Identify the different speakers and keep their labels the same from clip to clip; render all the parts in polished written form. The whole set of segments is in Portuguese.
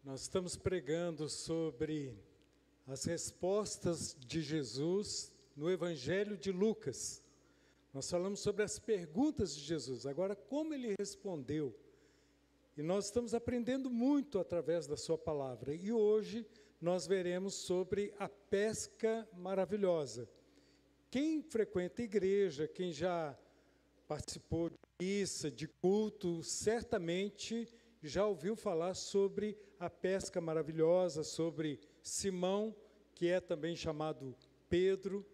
Speaker 1: Nós estamos pregando sobre as respostas de Jesus no Evangelho de Lucas. Nós falamos sobre as perguntas de Jesus, agora como ele respondeu. E nós estamos aprendendo muito através da sua palavra. E hoje nós veremos sobre a pesca maravilhosa. Quem frequenta a igreja, quem já participou de missa, de culto, certamente já ouviu falar sobre a pesca maravilhosa, sobre Simão, que é também chamado Pedro.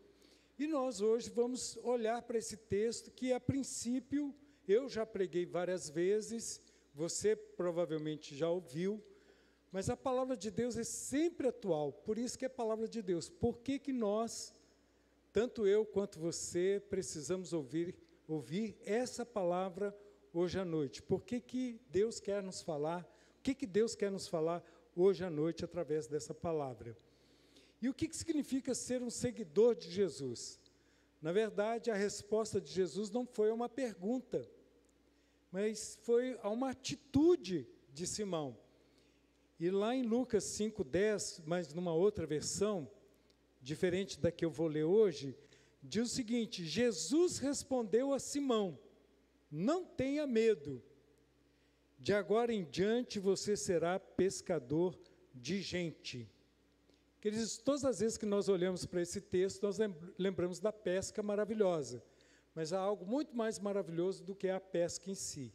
Speaker 1: E nós hoje vamos olhar para esse texto que, a princípio, eu já preguei várias vezes, você provavelmente já ouviu, mas a palavra de Deus é sempre atual, por isso que é palavra de Deus. Por que que nós, tanto eu quanto você, precisamos ouvir essa palavra hoje à noite? Por que que Deus quer nos falar? O que que Deus quer nos falar hoje à noite através dessa palavra? E o que que significa ser um seguidor de Jesus? Na verdade, a resposta de Jesus não foi uma pergunta, mas foi a uma atitude de Simão. E lá em Lucas 5:10, mas numa outra versão, diferente da que eu vou ler hoje, diz o seguinte: Jesus respondeu a Simão: não tenha medo, de agora em diante você será pescador de gente. Queridos, todas as vezes que nós olhamos para esse texto, nós lembramos da pesca maravilhosa, mas há algo muito mais maravilhoso do que a pesca em si.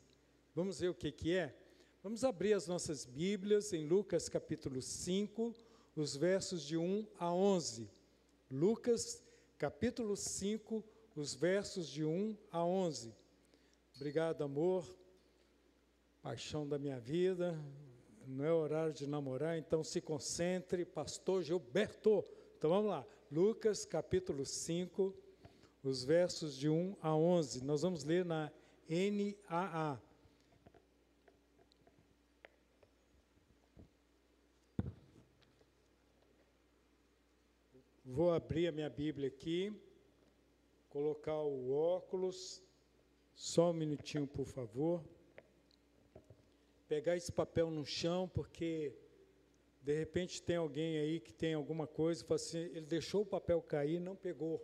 Speaker 1: Vamos ver o que que é? Vamos abrir as nossas Bíblias em Lucas capítulo 5, os versos de 1 a 11. Lucas capítulo 5, os versos de 1 a 11. Obrigado, amor, paixão da minha vida. Não é horário de namorar, então se concentre, pastor Gilberto. Então vamos lá, Lucas capítulo 5, os versos de 1 a 11. Nós vamos ler na NAA. Vou abrir a minha Bíblia aqui, colocar o óculos, só um minutinho, por favor. Pegar esse papel no chão, porque de repente tem alguém aí que tem alguma coisa, fala assim, ele deixou o papel cair e não pegou.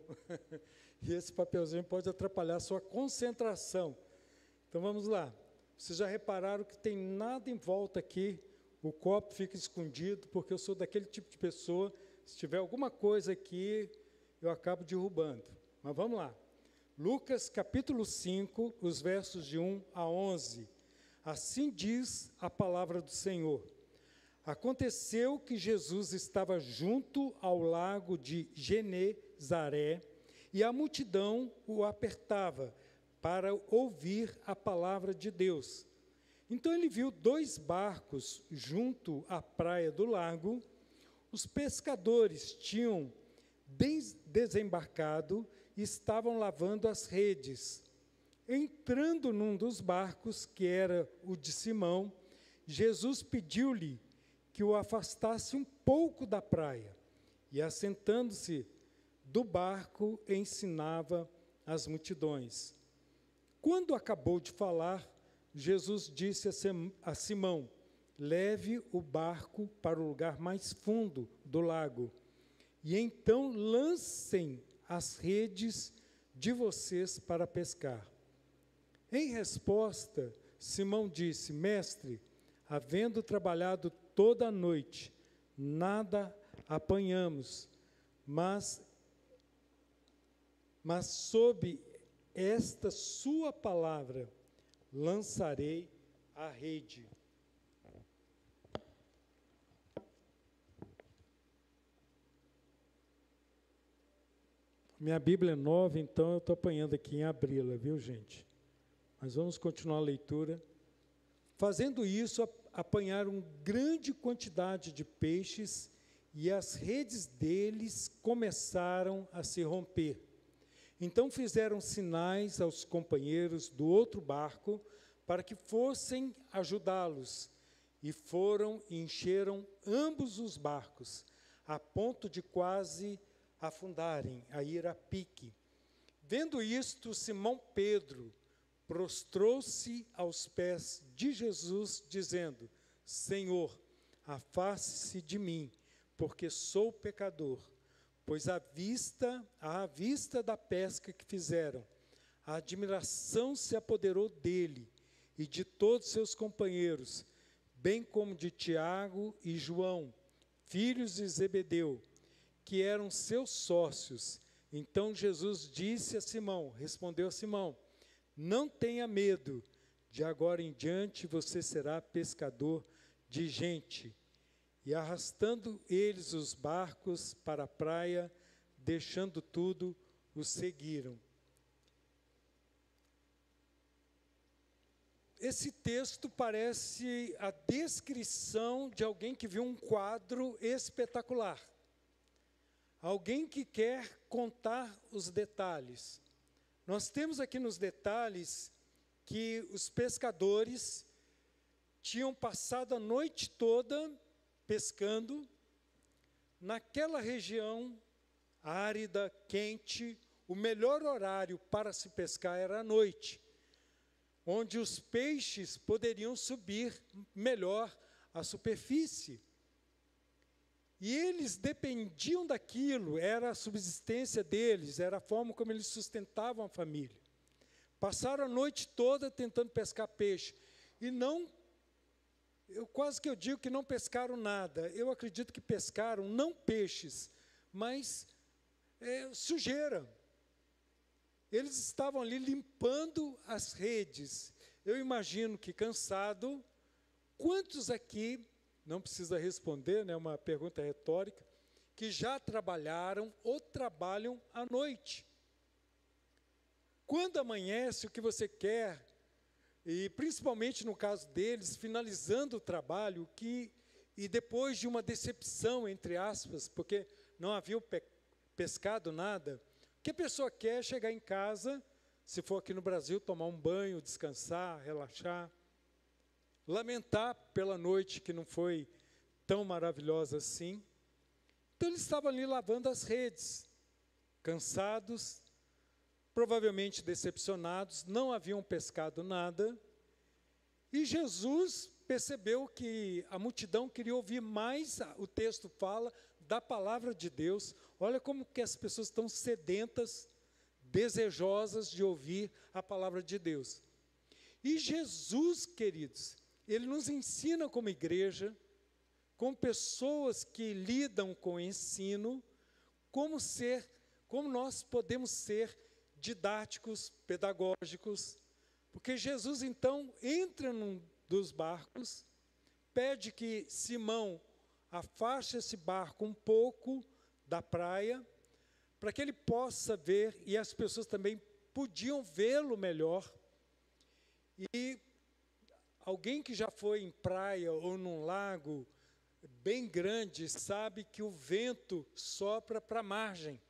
Speaker 1: E esse papelzinho pode atrapalhar a sua concentração. Então vamos lá. Vocês já repararam que tem nada em volta aqui, o copo fica escondido, porque eu sou daquele tipo de pessoa, se tiver alguma coisa aqui, eu acabo derrubando. Mas vamos lá. Lucas capítulo 5, os versos de 1 a 11. Assim diz a palavra do Senhor. Aconteceu que Jesus estava junto ao lago de Genezaré, e a multidão o apertava para ouvir a palavra de Deus. Então ele viu 2 barcos junto à praia do lago. Os pescadores tinham desembarcado e estavam lavando as redes. Entrando num dos barcos, que era o de Simão, Jesus pediu-lhe que o afastasse um pouco da praia, e assentando-se do barco, ensinava as multidões. Quando acabou de falar, Jesus disse a Simão: leve o barco para o lugar mais fundo do lago, e então lancem as redes de vocês para pescar. Em resposta, Simão disse: mestre, havendo trabalhado toda a noite, nada apanhamos, mas sob esta sua palavra lançarei a rede. Minha Bíblia é nova, então eu estou apanhando aqui em abri-la, viu, gente? Mas vamos continuar a leitura. Fazendo isso, apanharam grande quantidade de peixes, e as redes deles começaram a se romper. Então fizeram sinais aos companheiros do outro barco para que fossem ajudá-los, e foram e encheram ambos os barcos, a ponto de quase afundarem, a ir a pique. Vendo isto, Simão Pedro prostrou-se aos pés de Jesus, dizendo: Senhor, afaste-se de mim, porque sou pecador. Pois à vista da pesca que fizeram, a admiração se apoderou dele e de todos seus companheiros, bem como de Tiago e João, filhos de Zebedeu, que eram seus sócios. Então Jesus respondeu a Simão: não tenha medo, de agora em diante você será pescador de gente. E arrastando eles os barcos para a praia, deixando tudo, os seguiram. Esse texto parece a descrição de alguém que viu um quadro espetacular. Alguém que quer contar os detalhes. Nós temos aqui nos detalhes que os pescadores tinham passado a noite toda pescando. Naquela região árida, quente, o melhor horário para se pescar era à noite, onde os peixes poderiam subir melhor à superfície. E eles dependiam daquilo, era a subsistência deles, era a forma como eles sustentavam a família. Passaram a noite toda tentando pescar peixe. E quase que eu digo que não pescaram nada. Eu acredito que pescaram não peixes, mas sujeira. Eles estavam ali limpando as redes. Eu imagino que cansado. Quantos aqui, não precisa responder, né, uma pergunta retórica, que já trabalharam ou trabalham à noite? Quando amanhece, o que você quer, e principalmente no caso deles, finalizando o trabalho, e depois de uma decepção, entre aspas, porque não haviam pescado nada, o que a pessoa quer é chegar em casa, se for aqui no Brasil, tomar um banho, descansar, relaxar, lamentar pela noite que não foi tão maravilhosa assim. Então eles estavam ali lavando as redes, cansados, provavelmente decepcionados, não haviam pescado nada, e Jesus percebeu que a multidão queria ouvir mais, o texto fala, da palavra de Deus. Olha como que as pessoas estão sedentas, desejosas de ouvir a palavra de Deus. E Jesus, queridos, ele nos ensina como igreja, como pessoas que lidam com o ensino, como nós podemos ser didáticos, pedagógicos, porque Jesus então entra num dos barcos, pede que Simão afaste esse barco um pouco da praia, para que ele possa ver, e as pessoas também podiam vê-lo melhor. E alguém que já foi em praia ou num lago bem grande sabe que o vento sopra para a margem.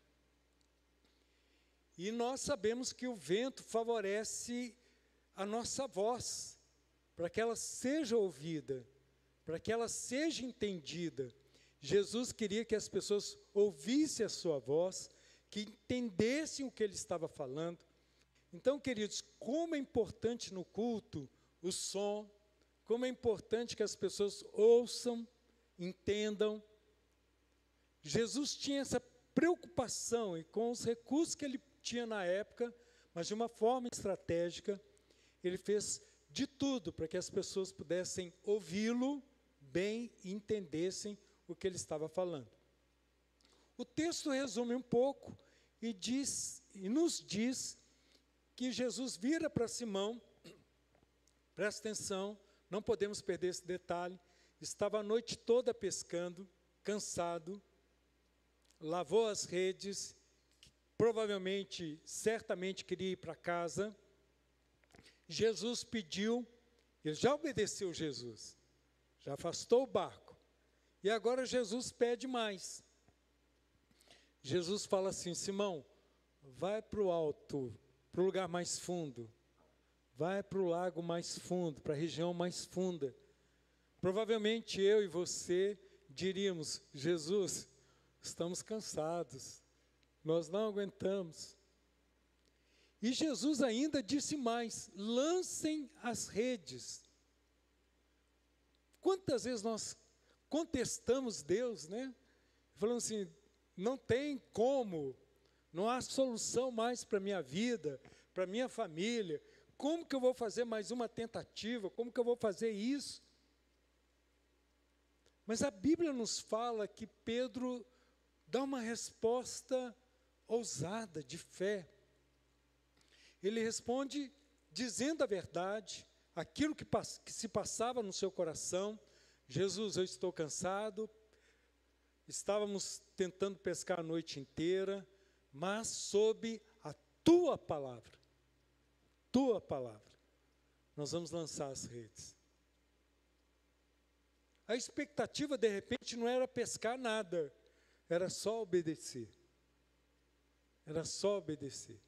Speaker 1: E nós sabemos que o vento favorece a nossa voz, para que ela seja ouvida, para que ela seja entendida. Jesus queria que as pessoas ouvissem a sua voz, que entendessem o que ele estava falando. Então, queridos, como é importante no culto o som, como é importante que as pessoas ouçam, entendam. Jesus tinha essa preocupação, e com os recursos que ele tinha na época, mas de uma forma estratégica, ele fez de tudo para que as pessoas pudessem ouvi-lo bem e entendessem o que ele estava falando. O texto resume um pouco e nos diz que Jesus vira para Simão, presta atenção, não podemos perder esse detalhe, estava a noite toda pescando, cansado, lavou as redes, provavelmente, certamente queria ir para casa. Jesus pediu, ele já obedeceu Jesus, já afastou o barco, e agora Jesus pede mais. Jesus fala assim: Simão, vai para o alto, para o lugar mais fundo, vai para o lago mais fundo, para a região mais funda. Provavelmente eu e você diríamos: Jesus, estamos cansados, nós não aguentamos. E Jesus ainda disse mais: lancem as redes. contestamos Deus, né? Falando assim, não tem como, não há solução mais para a minha vida, para a minha família. Como que eu vou fazer mais uma tentativa? Como que eu vou fazer isso? Mas a Bíblia nos fala que Pedro dá uma resposta ousada, de fé. Ele responde dizendo a verdade, aquilo que se passava no seu coração. Jesus, eu estou cansado, estávamos tentando pescar a noite inteira, mas sob a tua palavra, nós vamos lançar as redes. A expectativa, de repente, não era pescar nada, era só obedecer. Era só obedecer.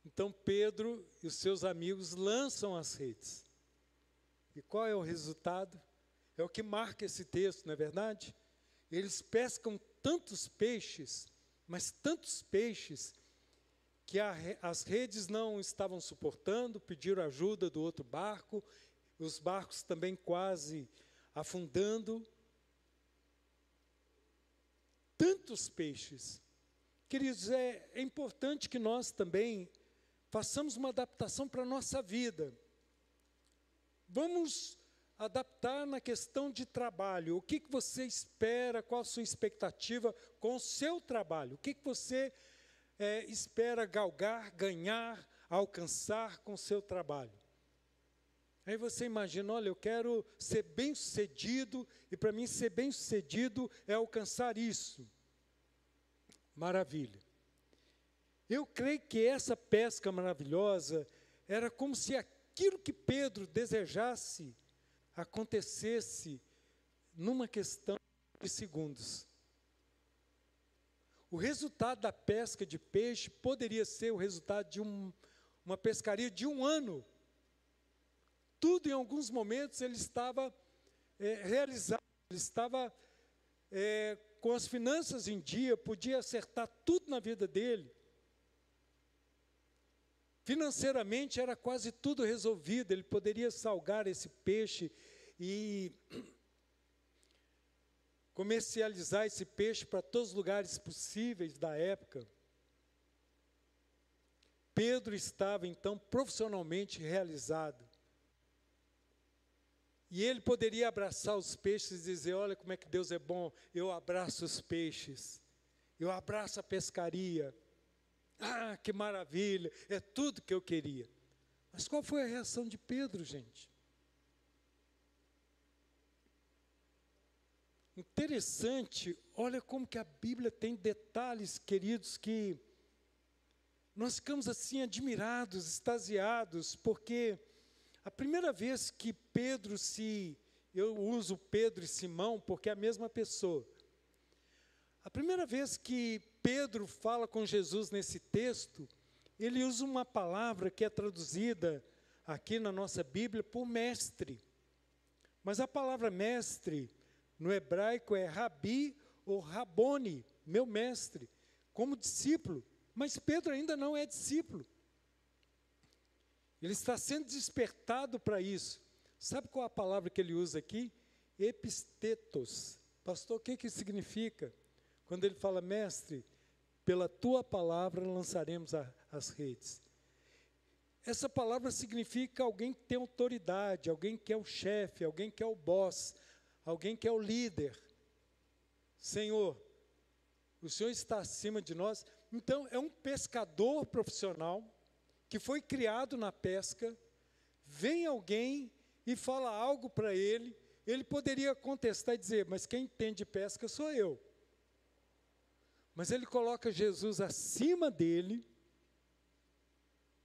Speaker 1: Então Pedro e os seus amigos lançam as redes. E qual é o resultado? É o que marca esse texto, não é verdade? Eles pescam tantos peixes, mas tantos peixes, que as redes não estavam suportando, pediram ajuda do outro barco, os barcos também quase afundando. Tantos peixes. Queridos, é importante que nós também façamos uma adaptação para a nossa vida. Vamos adaptar na questão de trabalho. O que você espera, qual a sua expectativa com o seu trabalho? O que você espera galgar, ganhar, alcançar com o seu trabalho? Aí você imagina, olha, eu quero ser bem-sucedido, e para mim ser bem-sucedido é alcançar isso. Maravilha. Eu creio que essa pesca maravilhosa era como se aquilo que Pedro desejasse acontecesse numa questão de segundos. O resultado da pesca de peixe poderia ser o resultado de uma pescaria de 1 ano. Tudo, em alguns momentos, ele estava realizado, ele estava com as finanças em dia, podia acertar tudo na vida dele. Financeiramente era quase tudo resolvido, ele poderia salgar esse peixe e comercializar esse peixe para todos os lugares possíveis da época. Pedro estava, então, profissionalmente realizado. E ele poderia abraçar os peixes e dizer, olha como é que Deus é bom, eu abraço os peixes, eu abraço a pescaria. Ah, que maravilha, é tudo que eu queria. Mas qual foi a reação de Pedro, gente? Interessante, olha como que a Bíblia tem detalhes, queridos, que nós ficamos assim admirados, extasiados, porque a primeira vez que Pedro eu uso Pedro e Simão porque é a mesma pessoa. A primeira vez que Pedro fala com Jesus nesse texto, ele usa uma palavra que é traduzida aqui na nossa Bíblia por mestre. Mas a palavra mestre, no hebraico, é rabi ou rabone, meu mestre, como discípulo. Mas Pedro ainda não é discípulo. Ele está sendo despertado para isso. Sabe qual a palavra que ele usa aqui? Epistetos. Pastor, o que significa? Quando ele fala, mestre, pela tua palavra lançaremos as redes. Essa palavra significa alguém que tem autoridade, alguém que é o chefe, alguém que é o boss, alguém que é o líder. Senhor, o Senhor está acima de nós. Então, é um pescador profissional que foi criado na pesca. Vem alguém e fala algo para ele, ele poderia contestar e dizer, mas quem entende de pesca sou eu. Mas ele coloca Jesus acima dele.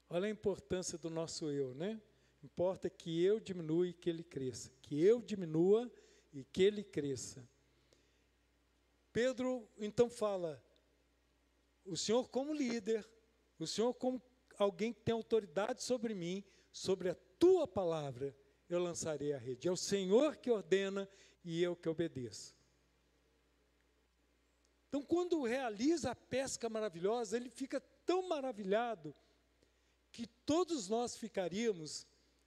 Speaker 1: Olha a importância do nosso eu, né? Importa que eu diminua e que ele cresça. Que eu diminua e que ele cresça. Pedro, então, fala, o Senhor como líder, o Senhor como alguém que tem autoridade sobre mim, sobre a tua palavra, eu lançarei a rede. É o Senhor que ordena e eu que obedeço. Então, quando realiza a pesca maravilhosa, ele fica tão maravilhado que todos nós ficaríamos,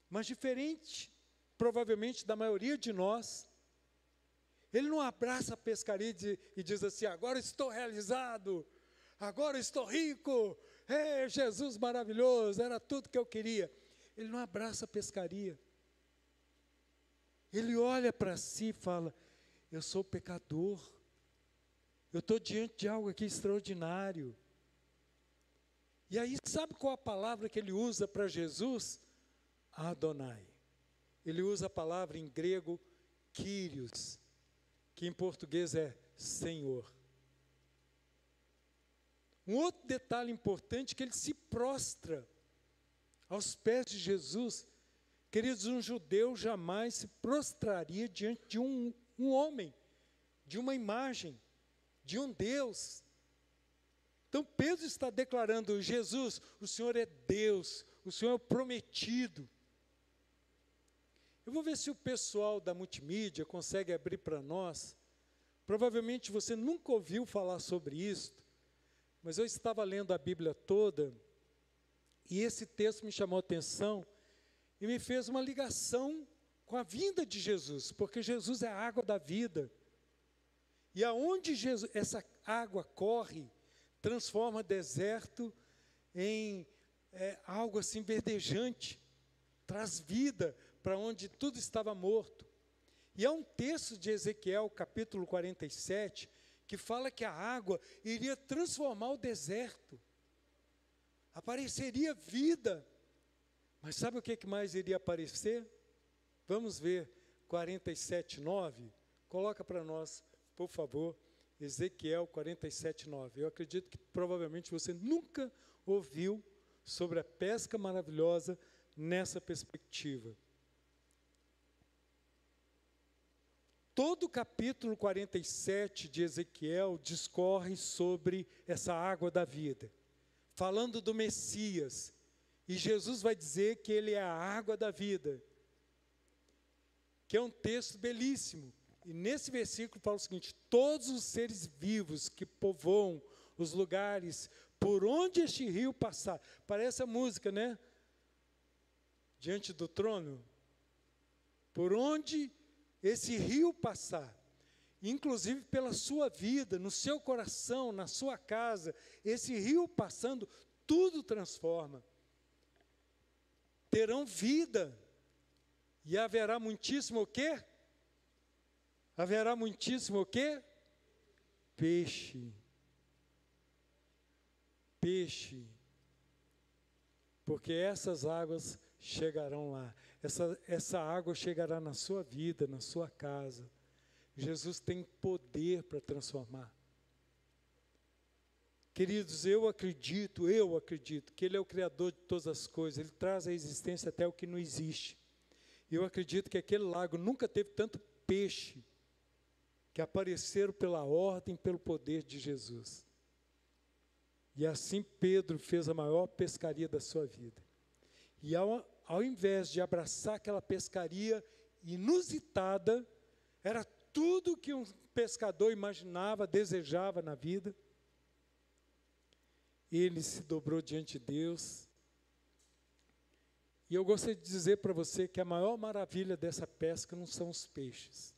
Speaker 1: mas diferente, provavelmente, da maioria de nós, Ele não abraça a pescaria e diz assim: agora estou realizado, agora estou rico, Jesus maravilhoso, era tudo que eu queria. Ele não abraça a pescaria. Ele olha para si e fala: eu sou pecador, eu estou diante de algo aqui extraordinário. E aí, sabe qual a palavra que ele usa para Jesus? Adonai. Ele usa a palavra em grego, Kyrios, que em português é Senhor. Um outro detalhe importante é que ele se prostra aos pés de Jesus. Queridos, um judeu jamais se prostraria diante de um homem, de uma imagem, de um Deus. Então Pedro está declarando: Jesus, o Senhor é Deus, o Senhor é o prometido. Eu vou ver se o pessoal da multimídia consegue abrir para nós. Provavelmente você nunca ouviu falar sobre isso, mas eu estava lendo a Bíblia toda, e esse texto me chamou a atenção, e me fez uma ligação com a vinda de Jesus, porque Jesus é a água da vida. E aonde essa água corre, transforma deserto em algo assim verdejante, traz vida para onde tudo estava morto. E há um texto de Ezequiel, capítulo 47, que fala que a água iria transformar o deserto. Apareceria vida. Mas sabe o que mais iria aparecer? Vamos ver 47:9. Coloca para nós, por favor, Ezequiel 47:9. Eu acredito que provavelmente você nunca ouviu sobre a pesca maravilhosa nessa perspectiva. Todo o capítulo 47 de Ezequiel discorre sobre essa água da vida, falando do Messias. E Jesus vai dizer que ele é a água da vida, que é um texto belíssimo. E nesse versículo fala o seguinte: todos os seres vivos que povoam os lugares por onde este rio passar. Parece a música, né? Diante do trono. Por onde esse rio passar, inclusive pela sua vida, no seu coração, na sua casa, esse rio passando, tudo transforma. Terão vida, e haverá muitíssimo o quê? Haverá muitíssimo o quê? Peixe. Peixe. Porque essas águas chegarão lá. Essa água chegará na sua vida, na sua casa. Jesus tem poder para transformar. Queridos, eu acredito que Ele é o Criador de todas as coisas. Ele traz à existência até o que não existe. Eu acredito que aquele lago nunca teve tanto peixe que apareceram pela ordem, pelo poder de Jesus. E assim Pedro fez a maior pescaria da sua vida. E ao invés de abraçar aquela pescaria inusitada, era tudo que um pescador imaginava, desejava na vida, ele se dobrou diante de Deus. E eu gostaria de dizer para você que a maior maravilha dessa pesca não são os peixes.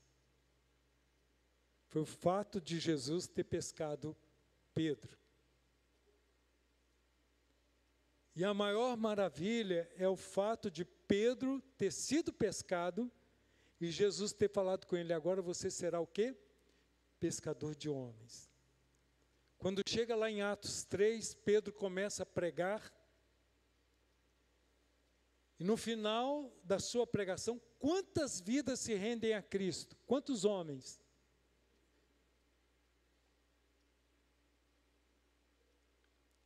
Speaker 1: Foi o fato de Jesus ter pescado Pedro. E a maior maravilha é o fato de Pedro ter sido pescado e Jesus ter falado com ele: agora você será o quê? Pescador de homens. Quando chega lá em Atos 3, Pedro começa a pregar. E no final da sua pregação, quantas vidas se rendem a Cristo? Quantos homens?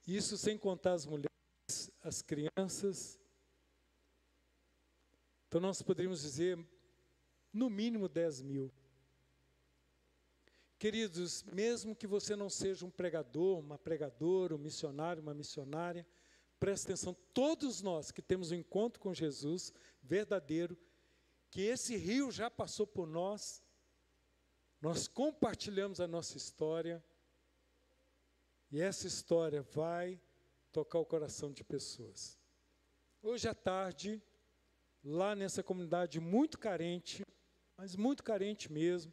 Speaker 1: Isso sem contar as mulheres, as crianças. Então nós poderíamos dizer, no mínimo 10 mil. Queridos, mesmo que você não seja um pregador, uma pregadora, um missionário, uma missionária, preste atenção, todos nós que temos um encontro com Jesus verdadeiro, que esse rio já passou por nós, nós compartilhamos a nossa história, e essa história vai tocar o coração de pessoas. Hoje à tarde, lá nessa comunidade muito carente, mas muito carente mesmo,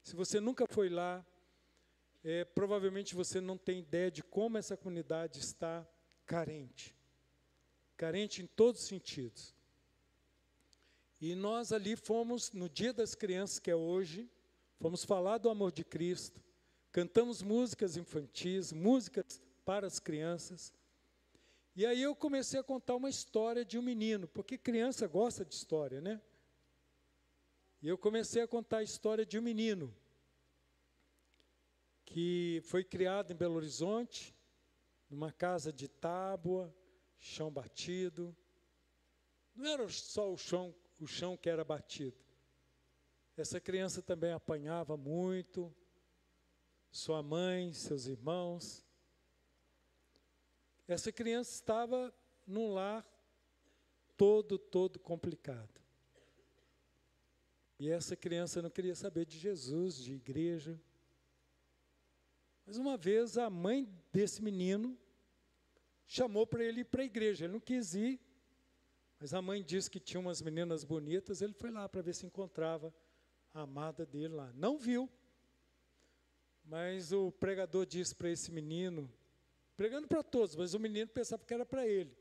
Speaker 1: Se você nunca foi lá, provavelmente você não tem ideia de como essa comunidade está carente. Carente em todos os sentidos. E nós ali fomos, no Dia das Crianças, que é hoje, fomos falar do amor de Cristo, cantamos músicas infantis, músicas para as crianças. E aí eu comecei a contar uma história de um menino, porque criança gosta de história, né? E eu comecei a contar a história de um menino que foi criado em Belo Horizonte, numa casa de tábua, chão batido. Não era só o chão que era batido. Essa criança também apanhava muito, sua mãe, seus irmãos. Essa criança estava num lar todo complicado. E essa criança não queria saber de Jesus, de igreja. Mas uma vez a mãe desse menino chamou para ele ir para a igreja. Ele não quis ir, mas a mãe disse que tinha umas meninas bonitas. Ele foi lá para ver se encontrava a amada dele lá. Não viu. Mas o pregador disse para esse menino, pregando para todos, mas o menino pensava que era para ele.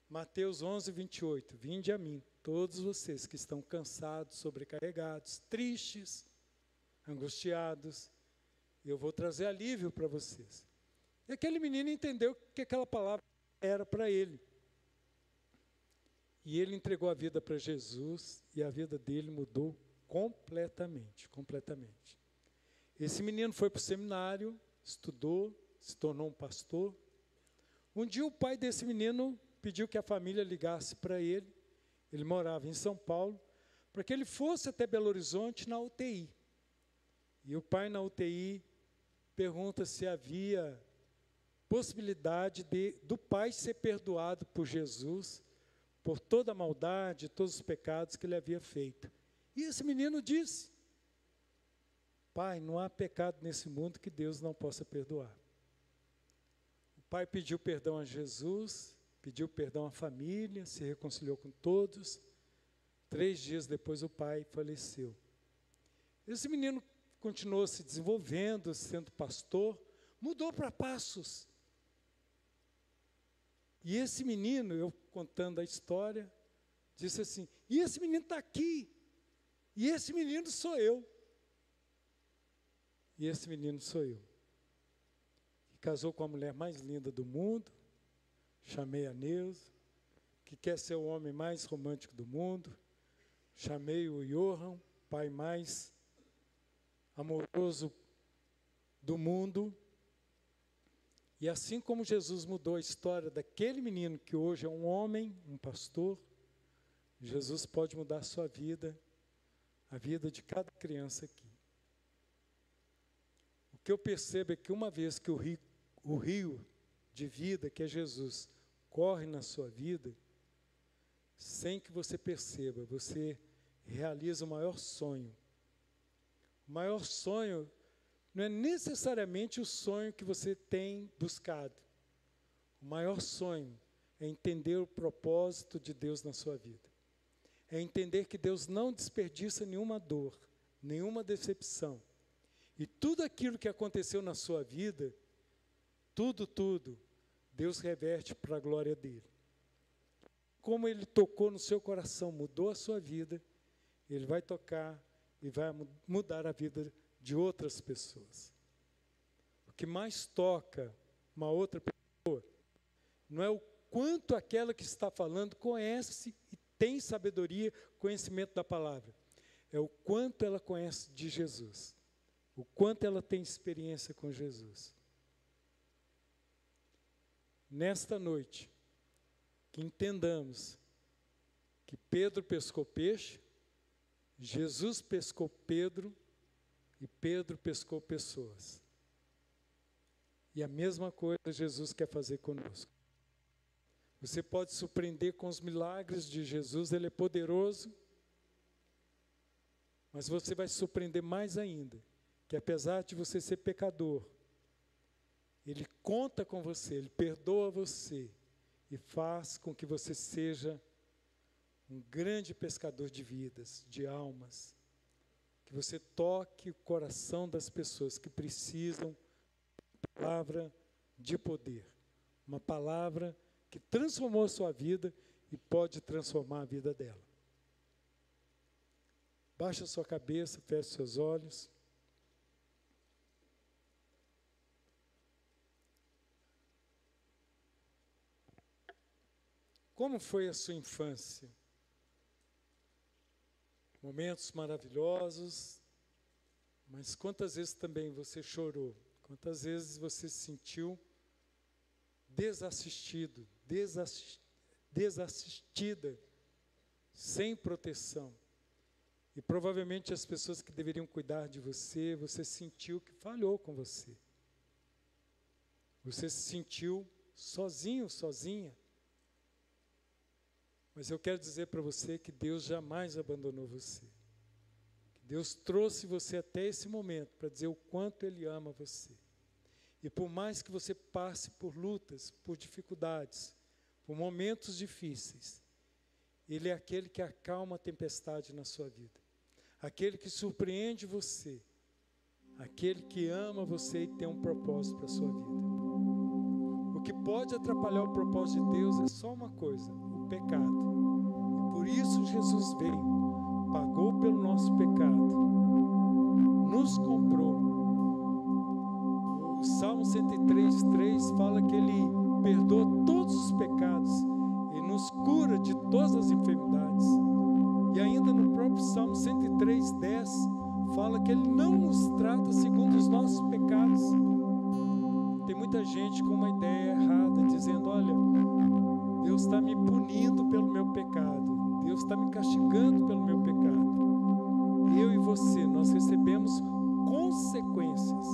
Speaker 1: Mateus 11, 28. Vinde a mim, todos vocês que estão cansados, sobrecarregados, tristes, angustiados, eu vou trazer alívio para vocês. E aquele menino entendeu que aquela palavra era para ele. E ele entregou a vida para Jesus e a vida dele mudou completamente. Esse menino foi para o seminário, estudou, se tornou um pastor. Um dia o pai desse menino pediu que a família ligasse para ele. Ele morava em São Paulo, para que ele fosse até Belo Horizonte na UTI. E o pai na UTI pergunta se havia possibilidade do pai ser perdoado por Jesus, por toda a maldade, todos os pecados que ele havia feito. E esse menino disse, pai, não há pecado nesse mundo que Deus não possa perdoar. O pai pediu perdão a Jesus, pediu perdão à família, se reconciliou com todos. 3 dias depois o pai faleceu. Esse menino continuou se desenvolvendo, sendo pastor, mudou para Passos. E esse menino, eu contando a história, disse assim, e esse menino está aqui, e esse menino sou eu. E esse menino sou eu. Que casou com a mulher mais linda do mundo, chamei a Neuza, que quer ser o homem mais romântico do mundo, chamei o Johan, pai mais amoroso do mundo. E assim como Jesus mudou a história daquele menino que hoje é um homem, um pastor, Jesus pode mudar a sua vida, a vida de cada criança aqui. O que eu percebo é que uma vez que o rio de vida, que é Jesus, corre na sua vida, sem que você perceba, você realiza o maior sonho. O maior sonho não é necessariamente o sonho que você tem buscado. O maior sonho é entender o propósito de Deus na sua vida. É entender que Deus não desperdiça nenhuma dor, nenhuma decepção. E tudo aquilo que aconteceu na sua vida, tudo, Deus reverte para a glória dele. Como ele tocou no seu coração, mudou a sua vida, ele vai tocar e vai mudar a vida de outras pessoas. O que mais toca uma outra pessoa não é o quanto aquela que está falando conhece e tem sabedoria, conhecimento da palavra. É o quanto ela conhece de Jesus. O quanto ela tem experiência com Jesus. Nesta noite, que entendamos que Pedro pescou peixe, Jesus pescou Pedro e Pedro pescou pessoas. E a mesma coisa Jesus quer fazer conosco. Você pode surpreender com os milagres de Jesus, ele é poderoso, mas você vai se surpreender mais ainda, que apesar de você ser pecador, ele conta com você, ele perdoa você e faz com que você seja um grande pescador de vidas, de almas, que que você toque o coração das pessoas que precisam de uma palavra de poder, uma palavra que transformou a sua vida e pode transformar a vida dela. Baixa a sua cabeça, feche seus olhos. Como foi a sua infância? Momentos maravilhosos, mas quantas vezes também você chorou? Quantas vezes você se sentiu desassistido, desassistida, sem proteção? E provavelmente as pessoas que deveriam cuidar de você, você sentiu que falhou com você. Você se sentiu sozinho, sozinha. Mas eu quero dizer para você que Deus jamais abandonou você. Que Deus trouxe você até esse momento para dizer o quanto Ele ama você. E por mais que você passe por lutas, por dificuldades, por momentos difíceis, Ele é aquele que acalma a tempestade na sua vida. Aquele que surpreende você. Aquele que ama você e tem um propósito para a sua vida. O que pode atrapalhar o propósito de Deus é só uma coisa: o pecado. E por isso Jesus veio, pagou pelo nosso pecado, nos comprou. O Salmo 103:3 fala que Ele perdoa todos os pecados e nos cura de todas as enfermidades. E ainda no próprio Salmo 103:10 fala que Ele não nos trata segundo os nossos pecados. Tem muita gente com uma ideia errada, dizendo: olha, Deus está me punindo pelo meu pecado, Deus está me castigando pelo meu pecado. Eu e você, nós recebemos consequências,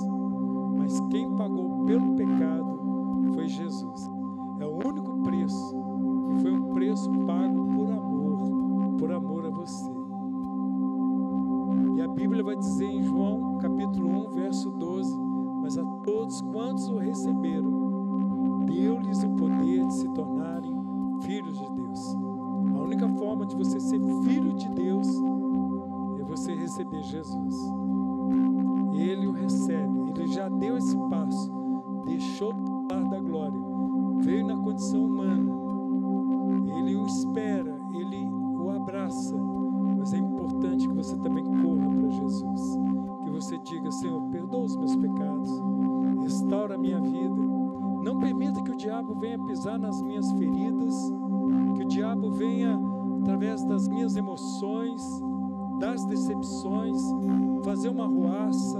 Speaker 1: mas quem pagou pelo pecado foi Jesus. É o único preço, e foi um preço pago por amor a você. E a Bíblia vai dizer em João capítulo 1, verso 12: mas a todos quantos o receberam, deu-lhes o poder de se tornarem filhos de Deus. A única forma de você ser filho de Deus é você receber Jesus. Ele o recebe, Ele já deu esse passo, deixou o lar da glória, veio na condição humana, Ele o espera, Ele o abraça, mas é importante que você também corra para Jesus, que você diga: Senhor, perdoa os meus pecados, restaura a minha vida, não permita que o diabo venha pisar nas minhas feridas, que o diabo venha, através das minhas emoções, das decepções, fazer uma ruaça,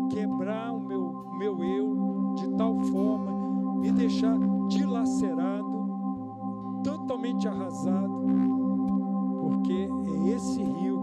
Speaker 1: quebrar o meu eu, de tal forma, me deixar dilacerado, totalmente arrasado, porque é esse rio